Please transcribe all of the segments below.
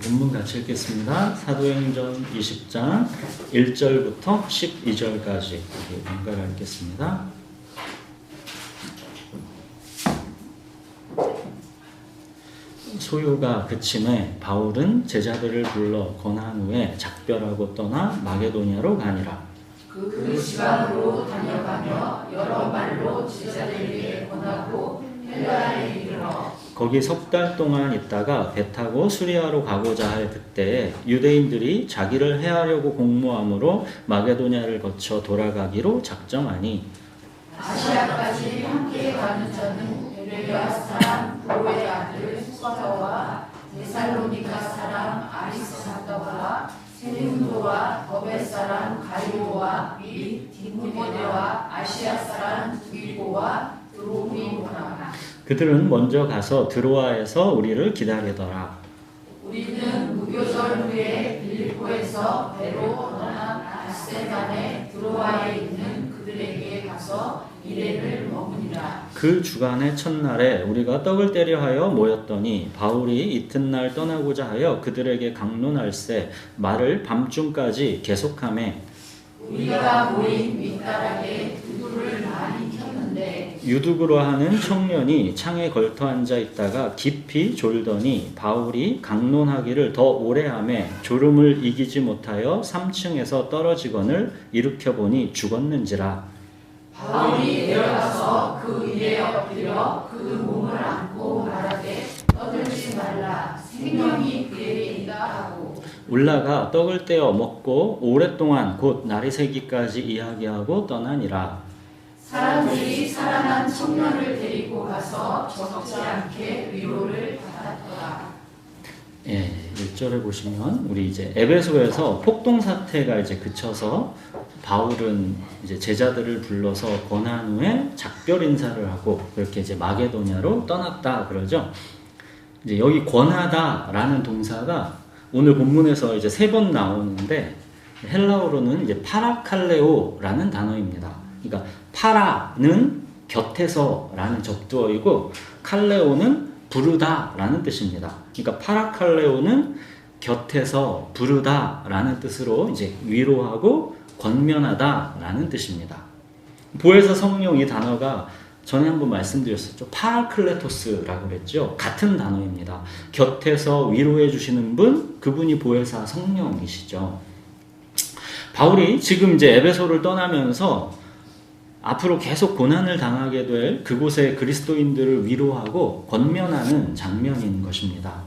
본문 같이 읽겠습니다. 사도행전 20장 1절부터 12절까지 번갈아 읽겠습니다. 소요가 그침에 바울은 제자들을 불러 권한 후에 작별하고 떠나 마게도냐로 가니라. 그 지방으로 다녀가며 여러 말로 제자들에게 권하고 헬라에 이르러 거기 석 달 동안 있다가 배 타고 수리아로 가고자 할 그때에 유대인들이 자기를 해하려고 공모함으로 마게도냐를 거쳐 돌아가기로 작정하니 아시아까지 함께 가는 자는 베레아 사람 브로의 아들 수바와 데살로니가 사람 아리스다고와 세륜도와 더베 사람 가이오와 및 디모데와 아시아 사람 두기고와 드로미모나. 그들은 먼저 가서 드로아에서 우리를 기다리더라. 우리는 무교절 후에 빌립보에서 배로 떠나 닷새간에 드로아에 있는 그들에게 가서 이레를 머무니라. 그 주간의 첫날에 우리가 떡을 떼려 하여 모였더니 바울이 이튿날 떠나고자 하여 그들에게 강론할세 말을 밤중까지 계속하매 우리가 모인 밑가락에 두부를 많이 켰는데 유두구로 하는 청년이 창에 걸터 앉아 있다가 깊이 졸더니 바울이 강론하기를 더 오래 하매 졸음을 이기지 못하여 3층에서 떨어지거늘 일으켜 보니 죽었는지라. 바울이 내려가서 그 위에 엎드려 그 몸을 안고 말하되 떠들지 말라 생명이 그에게 있다 하고 올라가 떡을 떼어 먹고 오랫동안 곧 날이 새기까지 이야기하고 떠나니라. 사람들이 살아난 청년을 데리고 가서 적지 않게 위로를 받았더라. 예, 1절에 보시면 우리 이제 에베소에서 폭동 사태가 이제 그쳐서 바울은 이제 제자들을 불러서 권한 후에 작별 인사를 하고 그렇게 이제 마게도냐로 떠났다 그러죠. 이제 여기 권하다라는 동사가 오늘 본문에서 이제 3번 나오는데 헬라어로는 이제 파라칼레오라는 단어입니다. 그러니까 파라는 곁에서라는 접두어이고 칼레오는 부르다라는 뜻입니다. 그러니까 파라칼레오는 곁에서 부르다라는 뜻으로 이제 위로하고 권면하다라는 뜻입니다. 보혜사 성령 이 단어가 전에 한번 말씀드렸었죠. 파라클레토스라고 그랬죠. 같은 단어입니다. 곁에서 위로해 주시는 분, 그분이 보혜사 성령이시죠. 바울이 지금 이제 에베소를 떠나면서 앞으로 계속 고난을 당하게 될 그곳의 그리스도인들을 위로하고 권면하는 장면인 것입니다.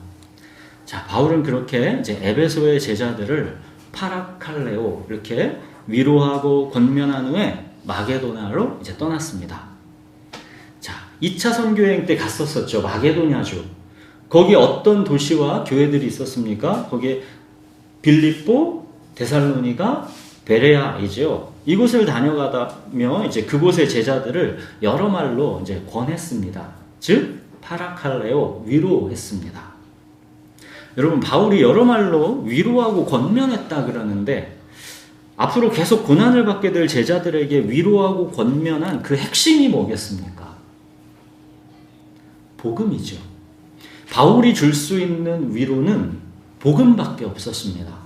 자, 바울은 그렇게 이제 에베소의 제자들을 파라칼레오 이렇게 위로하고 권면한 후에 마게도냐로 이제 떠났습니다. 자, 2차 선교여행 때 갔었었죠. 마게도냐주. 거기 어떤 도시와 교회들이 있었습니까? 거기에 빌립보, 데살로니가, 베레아이죠. 이곳을 다녀가다며 이제 그곳의 제자들을 여러 말로 이제 권했습니다. 즉 파라칼레오 위로했습니다. 여러분 바울이 여러 말로 위로하고 권면했다 그러는데 앞으로 계속 고난을 받게 될 제자들에게 위로하고 권면한 그 핵심이 뭐겠습니까? 복음이죠. 바울이 줄 수 있는 위로는 복음밖에 없었습니다.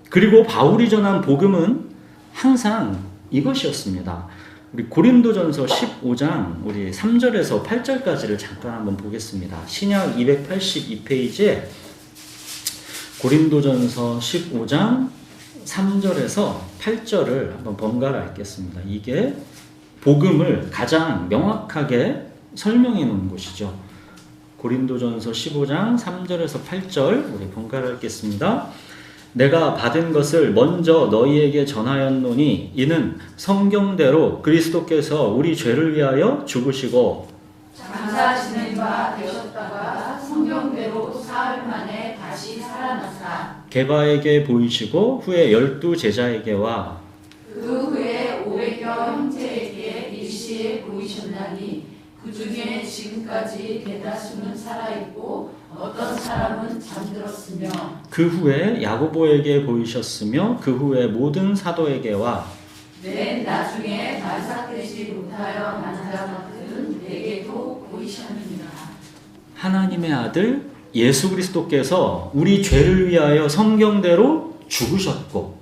그리고 바울이 전한 복음은 항상 이것이었습니다. 우리 고린도전서 15장 우리 3절에서 8절까지를 잠깐 한번 보겠습니다. 신약 282페이지에 고린도전서 15장 3절에서 8절을 한번 번갈아 읽겠습니다. 이게 복음을 가장 명확하게 설명해 놓은 곳이죠. 고린도전서 15장 3절에서 8절 우리 번갈아 읽겠습니다. 내가 받은 것을 먼저 너희에게 전하였노니 이는 성경대로 그리스도께서 우리 죄를 위하여 죽으시고 장사 지낸 바 되셨다가 성경대로 사흘 만에 다시 살아나사 게바에게 보이시고 후에 12 제자에게와 그 후에 500여 형제에게 일시에 보이셨나니 그 중에 지금까지 대다수는 살아있고 어떤 사람은 잠들었으며 그 후에 야고보에게 보이셨으며 그 후에 모든 사도에게와 맨 나중에 말삭되지 못하여 난 자들은 내게도 보이셨느니라. 하나님의 아들 예수 그리스도께서 우리 죄를 위하여 성경대로 죽으셨고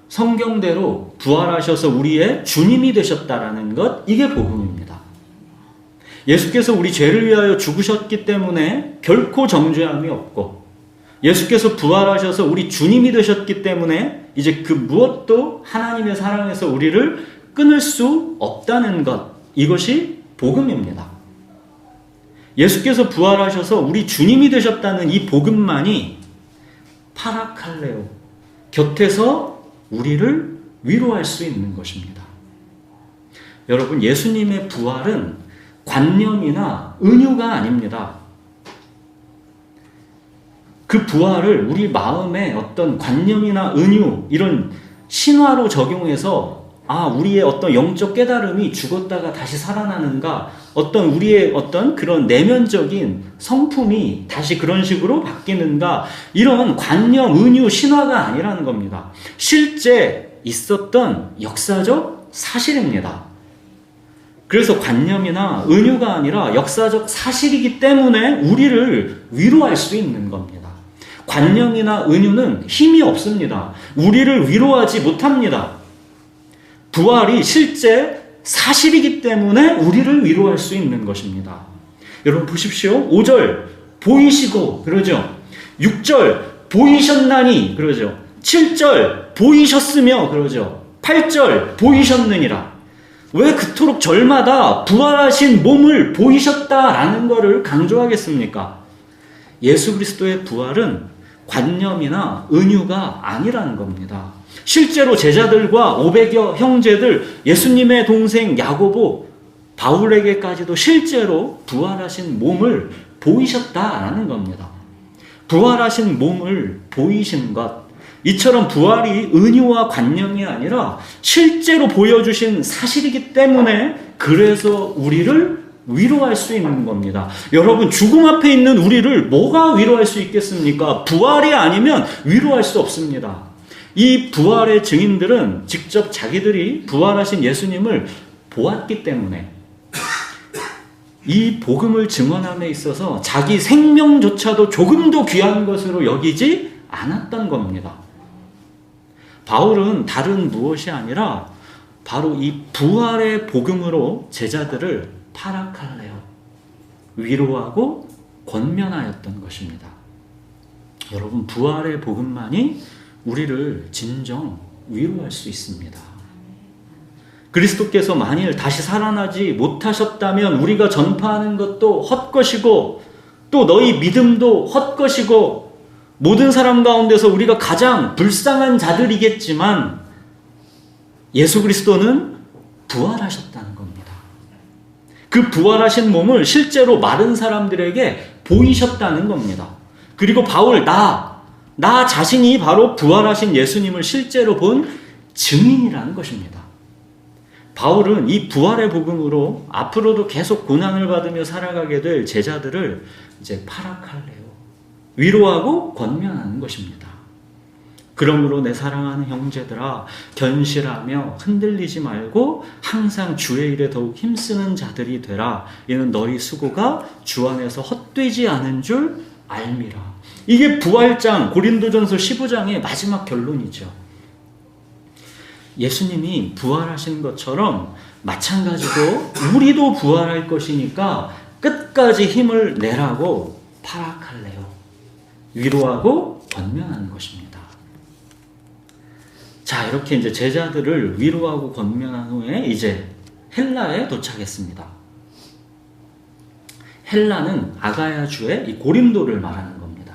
성경대로 부활하셔서 우리의 주님이 되셨다라는 것, 이게 복음입니다. 예수께서 우리 죄를 위하여 죽으셨기 때문에 결코 정죄함이 없고 예수께서 부활하셔서 우리 주님이 되셨기 때문에 이제 그 무엇도 하나님의 사랑에서 우리를 끊을 수 없다는 것, 이것이 복음입니다. 예수께서 부활하셔서 우리 주님이 되셨다는 이 복음만이 파라칼레오, 곁에서 우리를 위로할 수 있는 것입니다. 여러분, 예수님의 부활은 관념이나 은유가 아닙니다. 그 부활을 우리 마음에 어떤 관념이나 은유, 이런 신화로 적용해서 우리의 어떤 영적 깨달음이 죽었다가 다시 살아나는가, 어떤 우리의 어떤 그런 내면적인 성품이 다시 그런 식으로 바뀌는가, 이런 관념, 은유, 신화가 아니라는 겁니다. 실제 있었던 역사적 사실입니다. 그래서 관념이나 은유가 아니라 역사적 사실이기 때문에 우리를 위로할 수 있는 겁니다. 관념이나 은유는 힘이 없습니다. 우리를 위로하지 못합니다. 부활이 실제 사실이기 때문에 우리를 위로할 수 있는 것입니다. 여러분 보십시오. 5절 보이시고 그러죠. 6절 보이셨나니 그러죠. 7절 보이셨으며 그러죠. 8절 보이셨느니라. 왜 그토록 절마다 부활하신 몸을 보이셨다라는 것을 강조하겠습니까? 예수 그리스도의 부활은 관념이나 은유가 아니라는 겁니다. 실제로 제자들과 500여 형제들, 예수님의 동생 야고보, 바울에게까지도 실제로 부활하신 몸을 보이셨다라는 겁니다. 부활하신 몸을 보이신 것, 이처럼 부활이 은유와 관념이 아니라 실제로 보여주신 사실이기 때문에 그래서 우리를 위로할 수 있는 겁니다. 여러분, 죽음 앞에 있는 우리를 뭐가 위로할 수 있겠습니까? 부활이 아니면 위로할 수 없습니다. 이 부활의 증인들은 직접 자기들이 부활하신 예수님을 보았기 때문에 이 복음을 증언함에 있어서 자기 생명조차도 조금도 귀한 것으로 여기지 않았던 겁니다. 바울은 다른 무엇이 아니라 바로 이 부활의 복음으로 제자들을 파라칼레오, 위로하고 권면하였던 것입니다. 여러분, 부활의 복음만이 우리를 진정 위로할 수 있습니다. 그리스도께서 만일 다시 살아나지 못하셨다면 우리가 전파하는 것도 헛것이고 또 너희 믿음도 헛것이고 모든 사람 가운데서 우리가 가장 불쌍한 자들이겠지만 예수 그리스도는 부활하셨다는 겁니다. 그 부활하신 몸을 실제로 마른 사람들에게 보이셨다는 겁니다. 그리고 바울, 나 자신이 바로 부활하신 예수님을 실제로 본 증인이라는 것입니다. 바울은 이 부활의 복음으로 앞으로도 계속 고난을 받으며 살아가게 될 제자들을 이제 파라칼레오, 위로하고 권면하는 것입니다. 그러므로 내 사랑하는 형제들아, 견실하며 흔들리지 말고 항상 주의 일에 더욱 힘쓰는 자들이 되라. 이는 너희 수고가 주 안에서 헛되지 않은 줄 알미라. 이게 부활장, 고린도전서 15장의 마지막 결론이죠. 예수님이 부활하신 것처럼 마찬가지로 우리도 부활할 것이니까 끝까지 힘을 내라고 파라칼레오, 위로하고 권면하는 것입니다. 자, 이렇게 이제 제자들을 위로하고 권면한 후에 이제 헬라에 도착했습니다. 헬라는 아가야주의 이 고린도를 말하는 겁니다.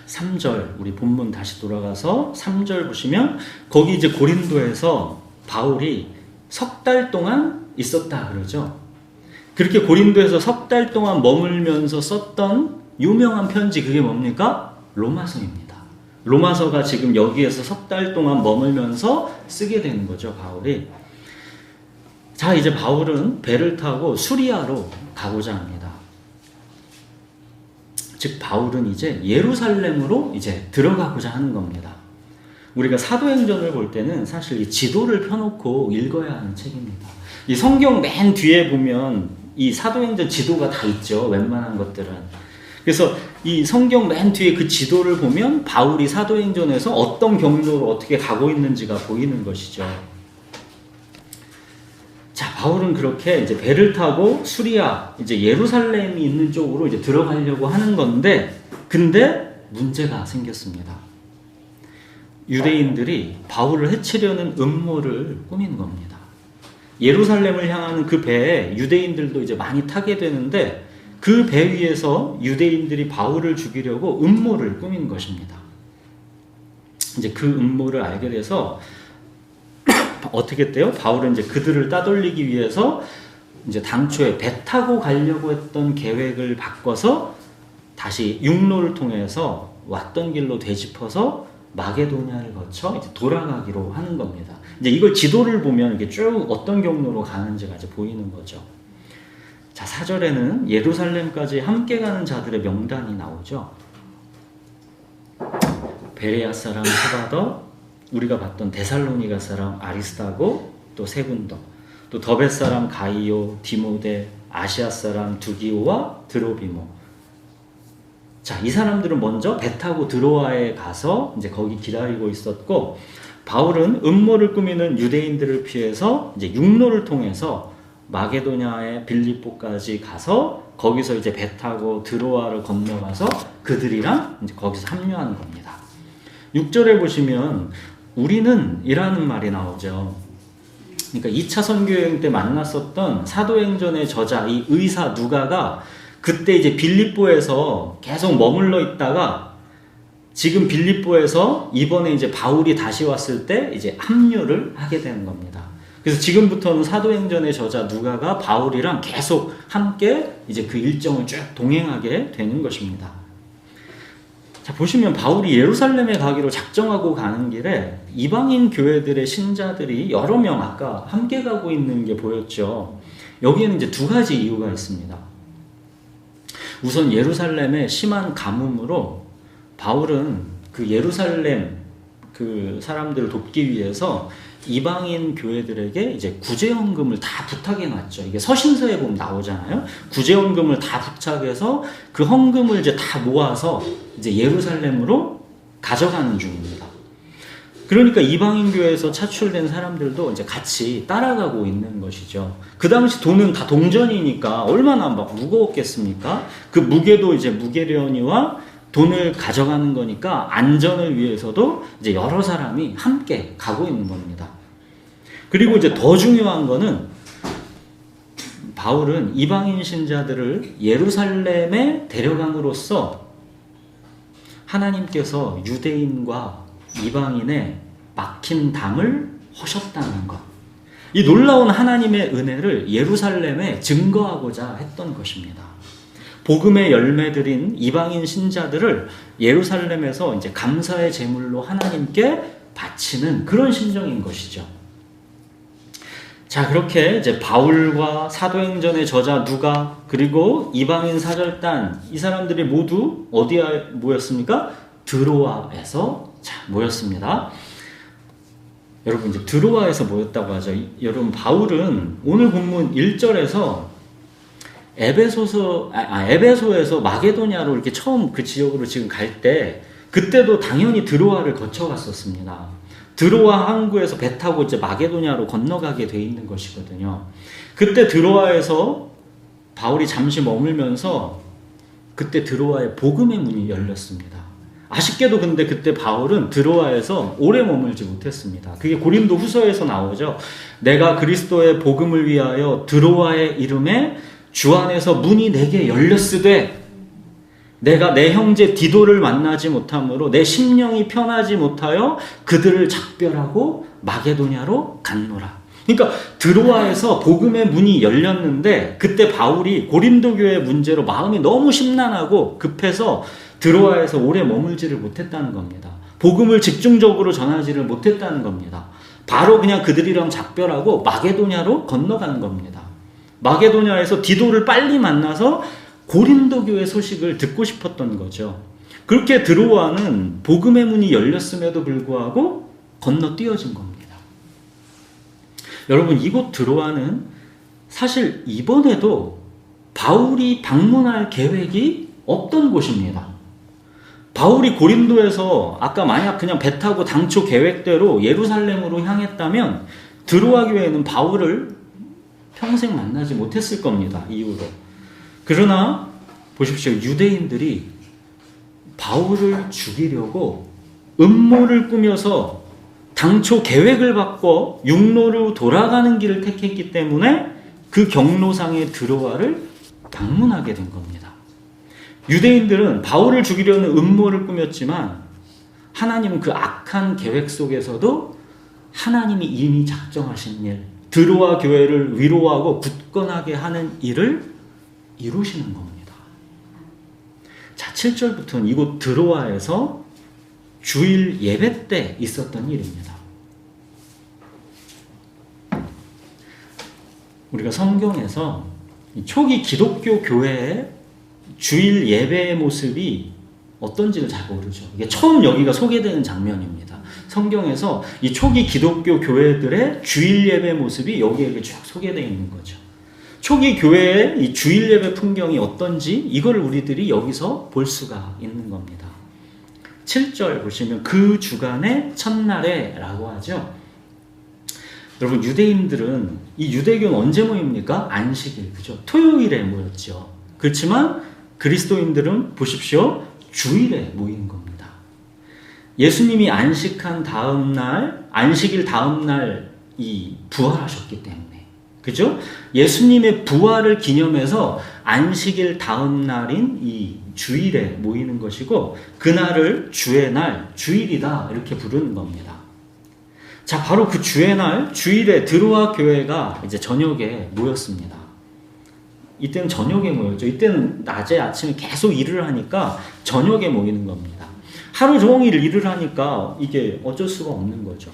3절, 우리 본문 다시 돌아가서 3절 보시면 거기 이제 고린도에서 바울이 석 달 동안 있었다 그러죠. 그렇게 고린도에서 석 달 동안 머물면서 썼던 유명한 편지, 그게 뭡니까? 로마서입니다. 로마서가 지금 여기에서 석 달 동안 머물면서 쓰게 되는 거죠, 바울이. 자, 이제 바울은 배를 타고 수리아로 가고자 합니다. 즉, 바울은 이제 예루살렘으로 이제 들어가고자 하는 겁니다. 우리가 사도행전을 볼 때는 사실 이 지도를 펴놓고 읽어야 하는 책입니다. 이 성경 맨 뒤에 보면 이 사도행전 지도가 다 있죠, 웬만한 것들은. 그래서 이 성경 맨 뒤에 그 지도를 보면 바울이 사도행전에서 어떤 경로로 어떻게 가고 있는지가 보이는 것이죠. 자, 바울은 그렇게 이제 배를 타고 수리아, 이제 예루살렘이 있는 쪽으로 이제 들어가려고 하는 건데, 근데 문제가 생겼습니다. 유대인들이 바울을 해치려는 음모를 꾸민 겁니다. 예루살렘을 향하는 그 배에 유대인들도 이제 많이 타게 되는데, 그 배 위에서 유대인들이 바울을 죽이려고 음모를 꾸민 것입니다. 이제 그 음모를 알게 돼서 어떻게 했대요? 바울은 이제 그들을 따돌리기 위해서 이제 당초에 배 타고 가려고 했던 계획을 바꿔서 다시 육로를 통해서 왔던 길로 되짚어서 마게도냐를 거쳐 이제 돌아가기로 하는 겁니다. 이제 이걸 지도를 보면 이게 쭉 어떤 경로로 가는지가 이제 보이는 거죠. 자, 4절에는 예루살렘까지 함께 가는 자들의 명단이 나오죠. 베레아 사람 스바더, 우리가 봤던 데살로니가 사람 아리스타고, 또 세군더, 또 더벳 사람 가이오, 디모데, 아시아 사람 두기오와 드로비모. 자, 이 사람들은 먼저 배 타고 드로아에 가서 이제 거기 기다리고 있었고, 바울은 음모를 꾸미는 유대인들을 피해서 이제 육로를 통해서 마게도냐의 빌립보까지 가서 거기서 이제 배 타고 드로아를 건너가서 그들이랑 이제 거기서 합류하는 겁니다. 6절에 보시면 우리는 이라는 말이 나오죠. 그러니까 2차 선교여행 때 만났었던 사도행전의 저자 이 의사 누가가 그때 이제 빌립보에서 계속 머물러 있다가 지금 빌립보에서 이번에 이제 바울이 다시 왔을 때 이제 합류를 하게 되는 겁니다. 그래서 지금부터는 사도행전의 저자 누가가 바울이랑 계속 함께 이제 그 일정을 쭉 동행하게 되는 것입니다. 자, 보시면 바울이 예루살렘에 가기로 작정하고 가는 길에 이방인 교회들의 신자들이 여러 명 아까 함께 가고 있는 게 보였죠. 여기에는 이제 두 가지 이유가 있습니다. 우선 예루살렘의 심한 가뭄으로 바울은 그 예루살렘 그 사람들을 돕기 위해서 이방인 교회들에게 이제 구제헌금을 다 부탁해 놨죠. 이게 서신서에 보면 나오잖아요. 구제헌금을 다 부탁해서 그 헌금을 이제 다 모아서 이제 예루살렘으로 가져가는 중입니다. 그러니까 이방인 교회에서 차출된 사람들도 이제 같이 따라가고 있는 것이죠. 그 당시 돈은 다 동전이니까 얼마나 막 무거웠겠습니까? 그 무게도 이제 무게련이와 돈을 가져가는 거니까 안전을 위해서도 이제 여러 사람이 함께 가고 있는 겁니다. 그리고 이제 더 중요한 거는 바울은 이방인 신자들을 예루살렘에 데려감으로써 하나님께서 유대인과 이방인의 막힌 담을 허셨다는 것. 이 놀라운 하나님의 은혜를 예루살렘에 증거하고자 했던 것입니다. 복음의 열매들인 이방인 신자들을 예루살렘에서 이제 감사의 제물로 하나님께 바치는 그런 심정인 것이죠. 자, 그렇게 이제 바울과 사도행전의 저자 누가 그리고 이방인 사절단 이 사람들이 모두 어디에 모였습니까? 드로아에서 모였습니다. 여러분 이제 드로아에서 모였다고 하죠. 여러분 바울은 오늘 본문 1절에서 에베소에서 마게도냐로 이렇게 처음 그 지역으로 지금 갈 때 그때도 당연히 드로아를 거쳐갔었습니다. 드로아 항구에서 배 타고 이제 마게도냐로 건너가게 돼 있는 것이거든요. 그때 드로아에서 바울이 잠시 머물면서 그때 드로아의 복음의 문이 열렸습니다. 아쉽게도 근데 그때 바울은 드로아에서 오래 머물지 못했습니다. 그게 고린도 후서에서 나오죠. 내가 그리스도의 복음을 위하여 드로아의 이름에 주 안에서 문이 내게 열렸으되 내가 내 형제 디도를 만나지 못함으로 내 심령이 편하지 못하여 그들을 작별하고 마게도냐로 갔노라. 그러니까 드로아에서 복음의 문이 열렸는데 그때 바울이 고린도 교회 문제로 마음이 너무 심란하고 급해서 드로아에서 오래 머물지를 못했다는 겁니다. 복음을 집중적으로 전하지를 못했다는 겁니다. 바로 그냥 그들이랑 작별하고 마게도냐로 건너가는 겁니다. 마게도냐에서 디도를 빨리 만나서 고린도 교회 소식을 듣고 싶었던 거죠. 그렇게 드로아는 복음의 문이 열렸음에도 불구하고 건너뛰어진 겁니다. 여러분 이곳 드로아는 사실 이번에도 바울이 방문할 계획이 없던 곳입니다. 바울이 고린도에서 아까 만약 그냥 배 타고 당초 계획대로 예루살렘으로 향했다면 드로아 교회는 바울을 평생 만나지 못했을 겁니다. 이후로. 그러나 보십시오. 유대인들이 바울을 죽이려고 음모를 꾸며서 당초 계획을 바꿔 육로로 돌아가는 길을 택했기 때문에 그 경로상의 드로아를 방문하게 된 겁니다. 유대인들은 바울을 죽이려는 음모를 꾸몄지만 하나님은 그 악한 계획 속에서도 하나님이 이미 작정하신 일, 드로아 교회를 위로하고 굳건하게 하는 일을 이루시는 겁니다. 자, 7절부터는 이곳 드로아에서 주일 예배 때 있었던 일입니다. 우리가 성경에서 초기 기독교 교회의 주일 예배의 모습이 어떤지를 잘 모르죠. 이게 처음 여기가 소개되는 장면입니다. 성경에서 이 초기 기독교 교회들의 주일 예배 모습이 여기에 이렇게 쭉 소개되어 있는 거죠. 초기 교회의 이 주일 예배 풍경이 어떤지 이걸 우리들이 여기서 볼 수가 있는 겁니다. 7절 보시면 그 주간의 첫날에 라고 하죠. 여러분, 유대인들은 이 유대교는 언제 모입니까? 안식일, 그죠? 토요일에 모였죠. 그렇지만 그리스도인들은 보십시오. 주일에 모이는 겁니다. 예수님이 안식한 다음 날, 안식일 다음 날 이 부활하셨기 때문에, 그죠? 예수님의 부활을 기념해서 안식일 다음 날인 이 주일에 모이는 것이고, 그날을 주의 날, 주일이다 이렇게 부르는 겁니다. 자, 바로 그 주의 날, 주일에 드로아 교회가 이제 저녁에 모였습니다. 이때는 저녁에 모였죠. 이때는 낮에 아침에 계속 일을 하니까 저녁에 모이는 겁니다. 하루 종일 일을 하니까 이게 어쩔 수가 없는 거죠.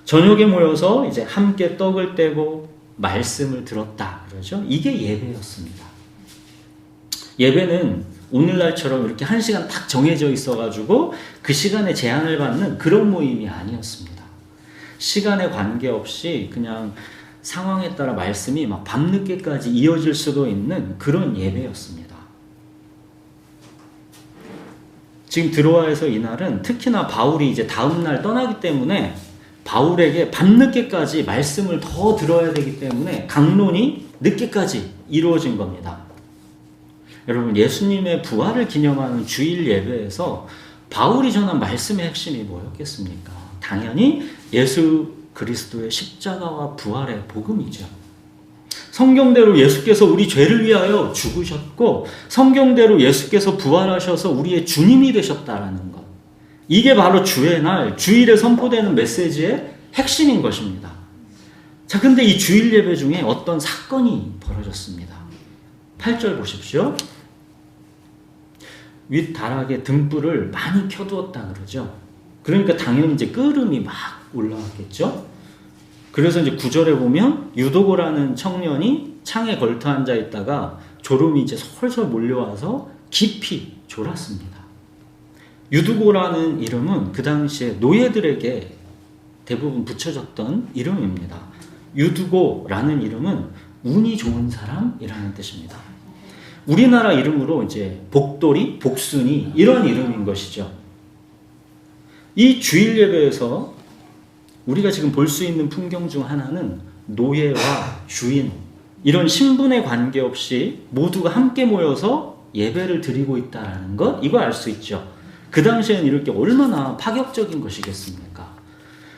저녁에 모여서 이제 함께 떡을 떼고 말씀을 들었다 그러죠. 이게 예배였습니다. 예배는 오늘날처럼 이렇게 1시간 딱 정해져 있어가지고 그 시간에 제한을 받는 그런 모임이 아니었습니다. 시간에 관계없이 그냥 상황에 따라 말씀이 막 밤늦게까지 이어질 수도 있는 그런 예배였습니다. 지금 드로아에서 이날은 특히나 바울이 이제 다음날 떠나기 때문에 바울에게 밤늦게까지 말씀을 더 들어야 되기 때문에 강론이 늦게까지 이루어진 겁니다. 여러분, 예수님의 부활을 기념하는 주일 예배에서 바울이 전한 말씀의 핵심이 뭐였겠습니까? 당연히 예수 그리스도의 십자가와 부활의 복음이죠. 성경대로 예수께서 우리 죄를 위하여 죽으셨고 성경대로 예수께서 부활하셔서 우리의 주님이 되셨다라는 것. 이게 바로 주의 날, 주일에 선포되는 메시지의 핵심인 것입니다. 자, 근데 이 주일 예배 중에 어떤 사건이 벌어졌습니다. 8절 보십시오. 윗 다락에 등불을 많이 켜두었다 그러죠. 그러니까 당연히 이제 끓음이 막 올라왔겠죠. 그래서 이제 9절에 보면 유도고라는 청년이 창에 걸터 앉아 있다가 졸음이 이제 솔솔 몰려와서 깊이 졸았습니다. 유두고라는 이름은 그 당시에 노예들에게 대부분 붙여졌던 이름입니다. 유두고라는 이름은 운이 좋은 사람이라는 뜻입니다. 우리나라 이름으로 이제 복돌이, 복순이 이런 이름인 것이죠. 이 주일 예배에서 우리가 지금 볼 수 있는 풍경 중 하나는 노예와 주인, 이런 신분에 관계없이 모두가 함께 모여서 예배를 드리고 있다는 것, 이거 알 수 있죠. 그 당시에는 이렇게 얼마나 파격적인 것이겠습니까?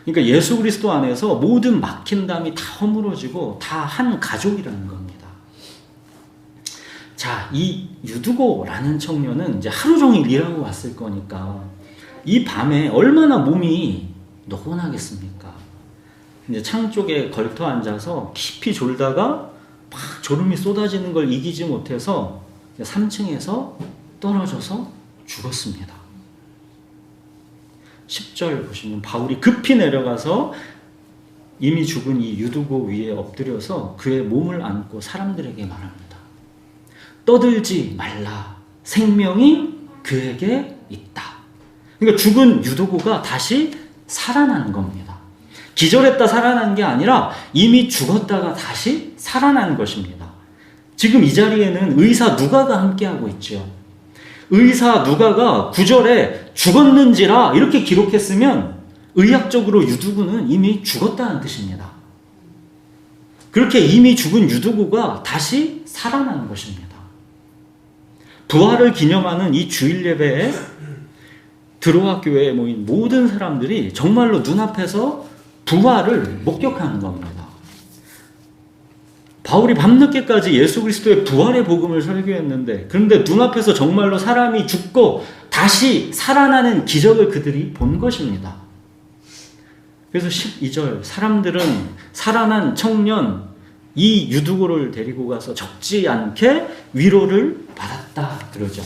그러니까 예수 그리스도 안에서 모든 막힌담이 다 허물어지고 다 한 가족이라는 겁니다. 자, 이 유두고라는 청년은 이제 하루 종일 일하고 왔을 거니까 이 밤에 얼마나 몸이 노곤하겠습니까? 이제 창 쪽에 걸터 앉아서 깊이 졸다가 막 졸음이 쏟아지는 걸 이기지 못해서 3층에서 떨어져서 죽었습니다. 10절 보시면 바울이 급히 내려가서 이미 죽은 이 유두고 위에 엎드려서 그의 몸을 안고 사람들에게 말합니다. 떠들지 말라. 생명이 그에게 있다. 그러니까 죽은 유두고가 다시 살아난 겁니다. 기절했다 살아난 게 아니라 이미 죽었다가 다시 살아난 것입니다. 지금 이 자리에는 의사 누가가 함께하고 있죠. 의사 누가가 9절에 죽었는지라 이렇게 기록했으면 의학적으로 유두구는 이미 죽었다는 뜻입니다. 그렇게 이미 죽은 유두구가 다시 살아나는 것입니다. 부활을 기념하는 이 주일 예배에 드로아 교회에 모인 모든 사람들이 정말로 눈앞에서 부활을 목격하는 겁니다. 바울이 밤늦게까지 예수 그리스도의 부활의 복음을 설교했는데, 그런데 눈앞에서 정말로 사람이 죽고 다시 살아나는 기적을 그들이 본 것입니다. 그래서 12절, 사람들은 살아난 청년 이 유두고를 데리고 가서 적지 않게 위로를 받았다 그러죠.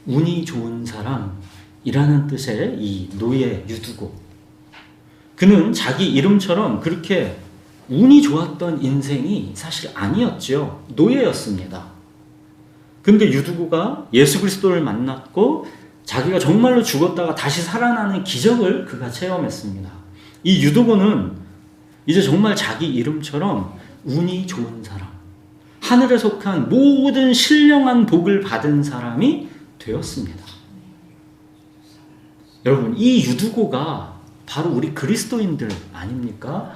운이 좋은 사람이라는 뜻의 이 노예 유두고, 그는 자기 이름처럼 그렇게 운이 좋았던 인생이 사실 아니었죠. 노예였습니다. 근데 유두고가 예수 그리스도를 만났고 자기가 정말로 죽었다가 다시 살아나는 기적을 그가 체험했습니다. 이 유두고는 이제 정말 자기 이름처럼 운이 좋은 사람, 하늘에 속한 모든 신령한 복을 받은 사람이 되었습니다. 여러분, 이 유두고가 바로 우리 그리스도인들 아닙니까?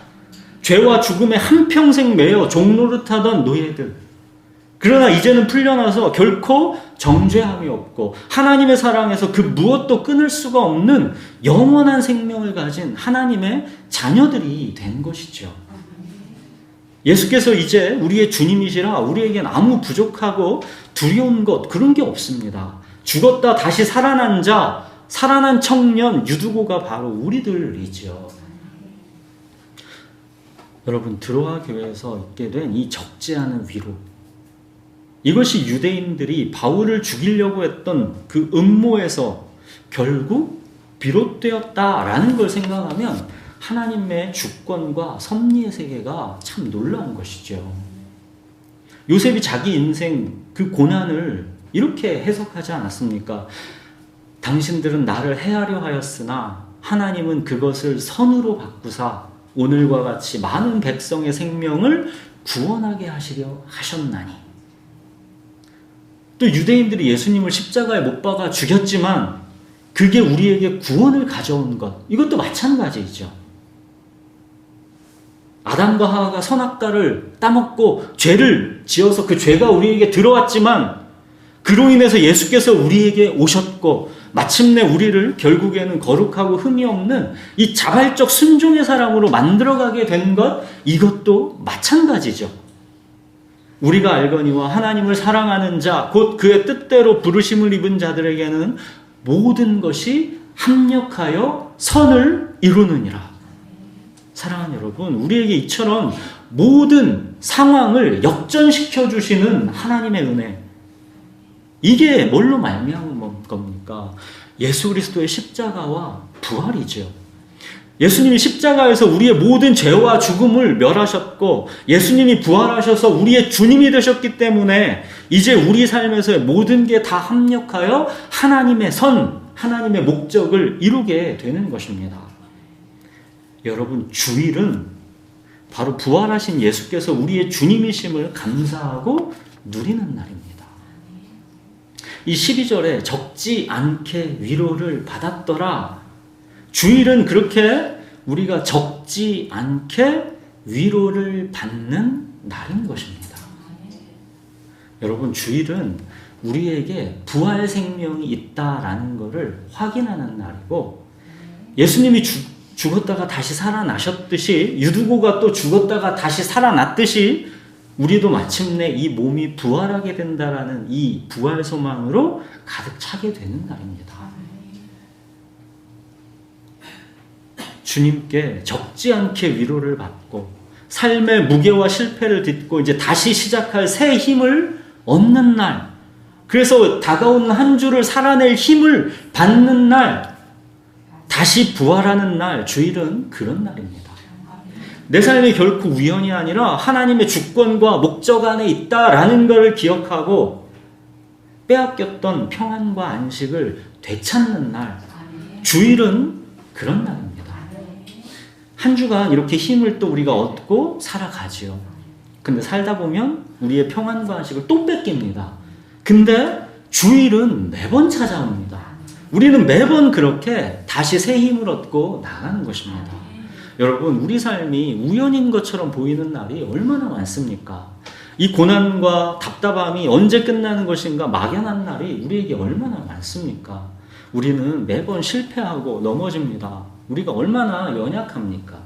죄와 죽음에 한평생 매여 종노릇하던 노예들, 그러나 이제는 풀려나서 결코 정죄함이 없고 하나님의 사랑에서 그 무엇도 끊을 수가 없는 영원한 생명을 가진 하나님의 자녀들이 된 것이죠. 예수께서 이제 우리의 주님이시라 우리에겐 아무 부족하고 두려운 것 그런 게 없습니다. 죽었다 다시 살아난 자, 살아난 청년 유두고가 바로 우리들이죠. 여러분, 드로아 교회에서 있게 된 이 적지 않은 위로, 이것이 유대인들이 바울을 죽이려고 했던 그 음모에서 결국 비롯되었다라는 걸 생각하면 하나님의 주권과 섭리의 세계가 참 놀라운 것이죠. 요셉이 자기 인생 그 고난을 이렇게 해석하지 않았습니까? 당신들은 나를 해하려 하였으나 하나님은 그것을 선으로 바꾸사 오늘과 같이 많은 백성의 생명을 구원하게 하시려 하셨나니. 또 유대인들이 예수님을 십자가에 못 박아 죽였지만 그게 우리에게 구원을 가져온 것, 이것도 마찬가지이죠. 아담과 하와가 선악과를 따먹고 죄를 지어서 그 죄가 우리에게 들어왔지만 그로 인해서 예수께서 우리에게 오셨고 마침내 우리를 결국에는 거룩하고 흠이 없는 이 자발적 순종의 사람으로 만들어가게 된 것, 이것도 마찬가지죠. 우리가 알거니와 하나님을 사랑하는 자, 곧 그의 뜻대로 부르심을 입은 자들에게는 모든 것이 합력하여 선을 이루느니라. 사랑하는 여러분, 우리에게 이처럼 모든 상황을 역전시켜 주시는 하나님의 은혜, 이게 뭘로 말미암은 겁니까? 예수 그리스도의 십자가와 부활이죠. 예수님이 십자가에서 우리의 모든 죄와 죽음을 멸하셨고 예수님이 부활하셔서 우리의 주님이 되셨기 때문에 이제 우리 삶에서의 모든 게 다 합력하여 하나님의 선, 하나님의 목적을 이루게 되는 것입니다. 여러분, 주일은 바로 부활하신 예수께서 우리의 주님이심을 감사하고 누리는 날입니다. 이 12절에 적지 않게 위로를 받았더라. 주일은 그렇게 우리가 적지 않게 위로를 받는 날인 것입니다. 여러분, 주일은 우리에게 부활 생명이 있다라는 것을 확인하는 날이고, 예수님이 죽었다가 다시 살아나셨듯이, 유두고가 또 죽었다가 다시 살아났듯이 우리도 마침내 이 몸이 부활하게 된다라는 이 부활 소망으로 가득 차게 되는 날입니다. 주님께 적지 않게 위로를 받고 삶의 무게와 실패를 딛고 이제 다시 시작할 새 힘을 얻는 날, 그래서 다가오는 한 주를 살아낼 힘을 받는 날, 다시 부활하는 날, 주일은 그런 날입니다. 내 삶이 결코 우연이 아니라 하나님의 주권과 목적 안에 있다라는 것을 기억하고 빼앗겼던 평안과 안식을 되찾는 날, 주일은 그런 날입니다. 한 주간 이렇게 힘을 또 우리가 얻고 살아가지요. 근데 살다 보면 우리의 평안과 안식을 또 뺏깁니다. 근데 주일은 매번 찾아옵니다. 우리는 매번 그렇게 다시 새 힘을 얻고 나가는 것입니다. 여러분, 우리 삶이 우연인 것처럼 보이는 날이 얼마나 많습니까? 이 고난과 답답함이 언제 끝나는 것인가 막연한 날이 우리에게 얼마나 많습니까? 우리는 매번 실패하고 넘어집니다. 우리가 얼마나 연약합니까?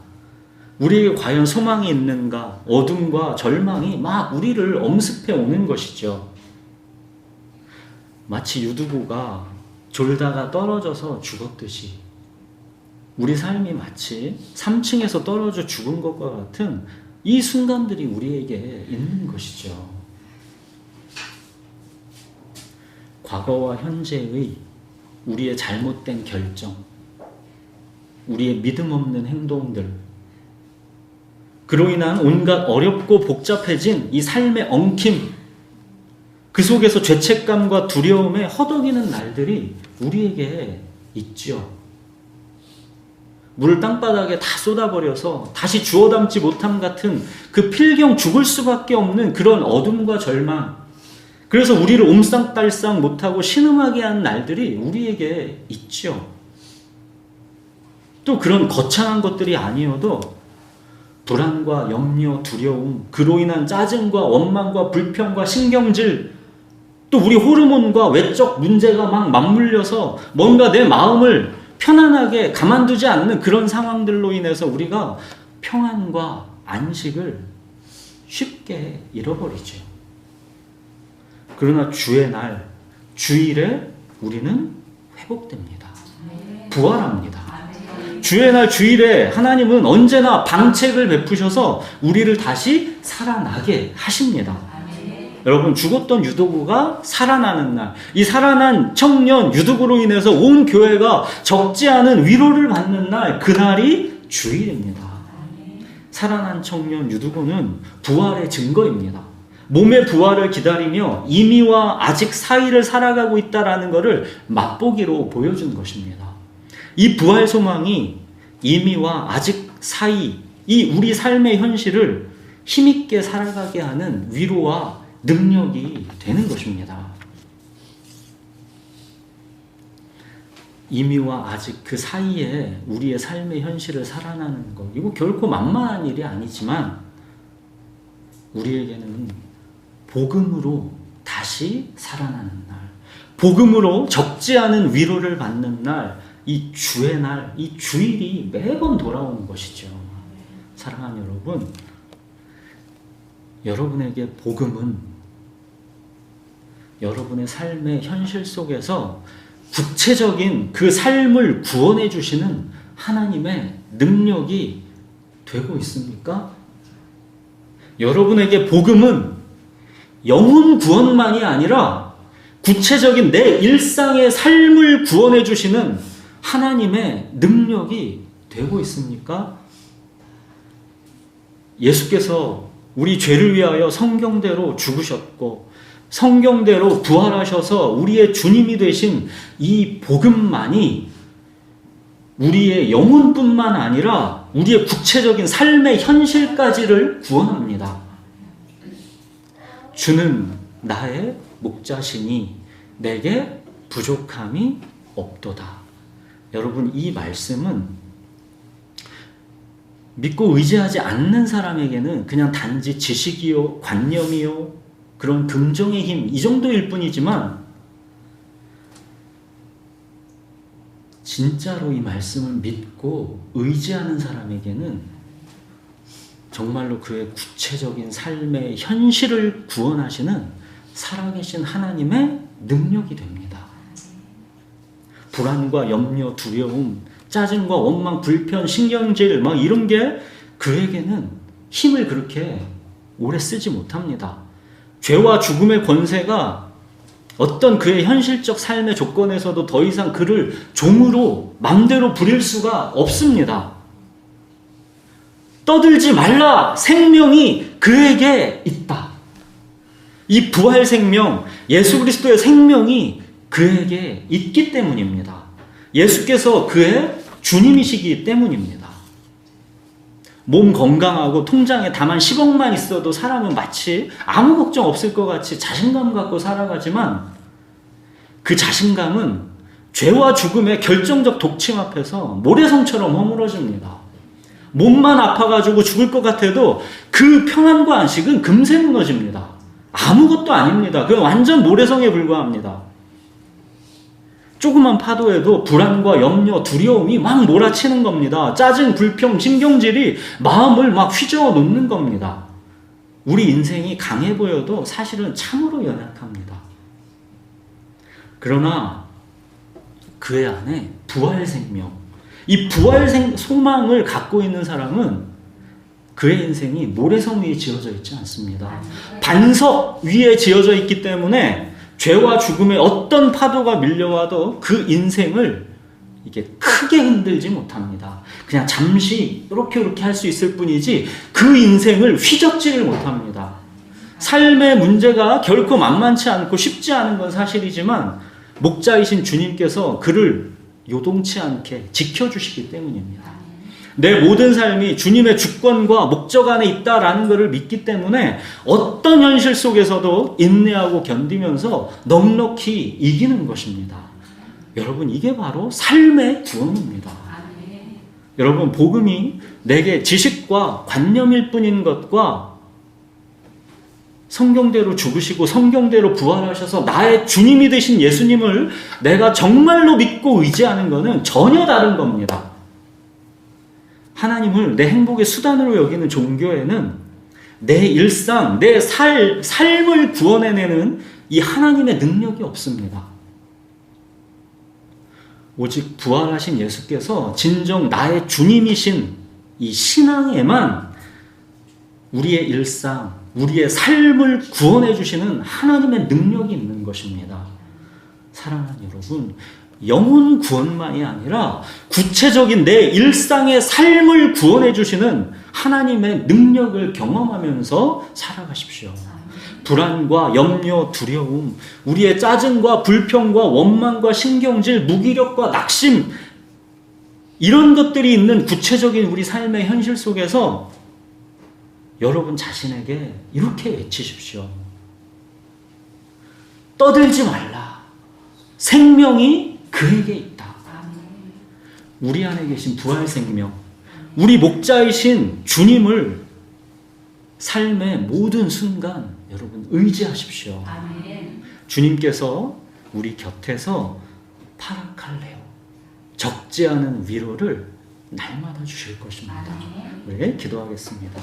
우리에게 과연 소망이 있는가? 어둠과 절망이 막 우리를 엄습해 오는 것이죠. 마치 유두부가 졸다가 떨어져서 죽었듯이 우리 삶이 마치 3층에서 떨어져 죽은 것과 같은 이 순간들이 우리에게 있는 것이죠. 과거와 현재의 우리의 잘못된 결정, 우리의 믿음 없는 행동들, 그로 인한 온갖 어렵고 복잡해진 이 삶의 엉킴, 그 속에서 죄책감과 두려움에 허덕이는 날들이 우리에게 있죠. 물을 땅바닥에 다 쏟아버려서 다시 주워 담지 못함 같은 그 필경 죽을 수밖에 없는 그런 어둠과 절망, 그래서 우리를 옴싹달싹 못하고 신음하게 한 날들이 우리에게 있죠. 또 그런 거창한 것들이 아니어도 불안과 염려, 두려움, 그로 인한 짜증과 원망과 불평과 신경질, 또 우리 호르몬과 외적 문제가 막 맞물려서 뭔가 내 마음을 편안하게 가만두지 않는 그런 상황들로 인해서 우리가 평안과 안식을 쉽게 잃어버리죠. 그러나 주의 날, 주일에 우리는 회복됩니다. 부활합니다. 주의 날, 주일에 하나님은 언제나 방책을 베푸셔서 우리를 다시 살아나게 하십니다. 여러분, 죽었던 유도구가 살아나는 날, 이 살아난 청년 유도구로 인해서 온 교회가 적지 않은 위로를 받는 날, 그날이 주일입니다. 살아난 청년 유도구는 부활의 증거입니다. 몸의 부활을 기다리며 이미와 아직 사이를 살아가고 있다는 것을 맛보기로 보여준 것입니다. 이 부활 소망이 이미와 아직 사이, 이 우리 삶의 현실을 힘있게 살아가게 하는 위로와 능력이 되는 것입니다. 이미와 아직 그 사이에 우리의 삶의 현실을 살아나는 것, 이거 결코 만만한 일이 아니지만 우리에게는 복음으로 다시 살아나는 날, 복음으로 적지 않은 위로를 받는 날, 이 주의 날, 이 주일이 매번 돌아오는 것이죠. 사랑하는 여러분, 여러분에게 복음은 여러분의 삶의 현실 속에서 구체적인 그 삶을 구원해 주시는 하나님의 능력이 되고 있습니까? 여러분에게 복음은 영혼 구원만이 아니라 구체적인 내 일상의 삶을 구원해 주시는 하나님의 능력이 되고 있습니까? 예수께서 우리 죄를 위하여 성경대로 죽으셨고 성경대로 부활하셔서 우리의 주님이 되신 이 복음만이 우리의 영혼뿐만 아니라 우리의 구체적인 삶의 현실까지를 구원합니다. 주는 나의 목자시니 내게 부족함이 없도다. 여러분, 이 말씀은 믿고 의지하지 않는 사람에게는 그냥 단지 지식이요, 관념이요, 그런 긍정의 힘, 이 정도일 뿐이지만 진짜로 이 말씀을 믿고 의지하는 사람에게는 정말로 그의 구체적인 삶의 현실을 구원하시는 살아계신 하나님의 능력이 됩니다. 불안과 염려, 두려움, 짜증과 원망, 불편, 신경질 막 이런 게 그에게는 힘을 그렇게 오래 쓰지 못합니다. 죄와 죽음의 권세가 어떤 그의 현실적 삶의 조건에서도 더 이상 그를 종으로 맘대로 부릴 수가 없습니다. 떠들지 말라! 생명이 그에게 있다. 이 부활 생명, 예수 그리스도의 생명이 그에게 있기 때문입니다. 예수께서 그의 주님이시기 때문입니다. 몸 건강하고 통장에 다만 10억만 있어도 사람은 마치 아무 걱정 없을 것 같이 자신감 갖고 살아가지만 그 자신감은 죄와 죽음의 결정적 독침 앞에서 모래성처럼 허물어집니다. 몸만 아파가지고 죽을 것 같아도 그 평안과 안식은 금세 무너집니다. 아무것도 아닙니다. 그건 완전 모래성에 불과합니다. 조그만 파도에도 불안과 염려, 두려움이 막 몰아치는 겁니다. 짜증, 불평, 신경질이 마음을 막 휘저어 놓는 겁니다. 우리 인생이 강해 보여도 사실은 참으로 연약합니다. 그러나 그의 안에 부활 생명, 이 부활 소망을 갖고 있는 사람은 그의 인생이 모래성 위에 지어져 있지 않습니다. 반석 위에 지어져 있기 때문에 죄와 죽음의 어떤 파도가 밀려와도 그 인생을 이게 크게 흔들지 못합니다. 그냥 잠시 이렇게 할 수 있을 뿐이지 그 인생을 휘젓지를 못합니다. 삶의 문제가 결코 만만치 않고 쉽지 않은 건 사실이지만 목자이신 주님께서 그를 요동치 않게 지켜주시기 때문입니다. 내 모든 삶이 주님의 주권과 목적 안에 있다라는 것을 믿기 때문에 어떤 현실 속에서도 인내하고 견디면서 넉넉히 이기는 것입니다. 여러분, 이게 바로 삶의 구원입니다. 여러분, 복음이 내게 지식과 관념일 뿐인 것과 성경대로 죽으시고 성경대로 부활하셔서 나의 주님이 되신 예수님을 내가 정말로 믿고 의지하는 것은 전혀 다른 겁니다. 하나님을 내 행복의 수단으로 여기는 종교에는 내 일상, 내 삶을 구원해내는 이 하나님의 능력이 없습니다. 오직 부활하신 예수께서 진정 나의 주님이신 이 신앙에만 우리의 일상, 우리의 삶을 구원해 주시는 하나님의 능력이 있는 것입니다. 사랑하는 여러분, 영혼 구원만이 아니라 구체적인 내 일상의 삶을 구원해 주시는 하나님의 능력을 경험하면서 살아가십시오. 불안과 염려, 두려움, 우리의 짜증과 불평과 원망과 신경질, 무기력과 낙심, 이런 것들이 있는 구체적인 우리 삶의 현실 속에서 여러분 자신에게 이렇게 외치십시오. 떠들지 말라. 생명이 그에게 있다. 우리 안에 계신 부활 생명, 우리 목자이신 주님을 삶의 모든 순간 여러분 의지하십시오. 주님께서 우리 곁에서 파라칼레오, 적지 않은 위로를 날마다 주실 것입니다. 네, 기도하겠습니다.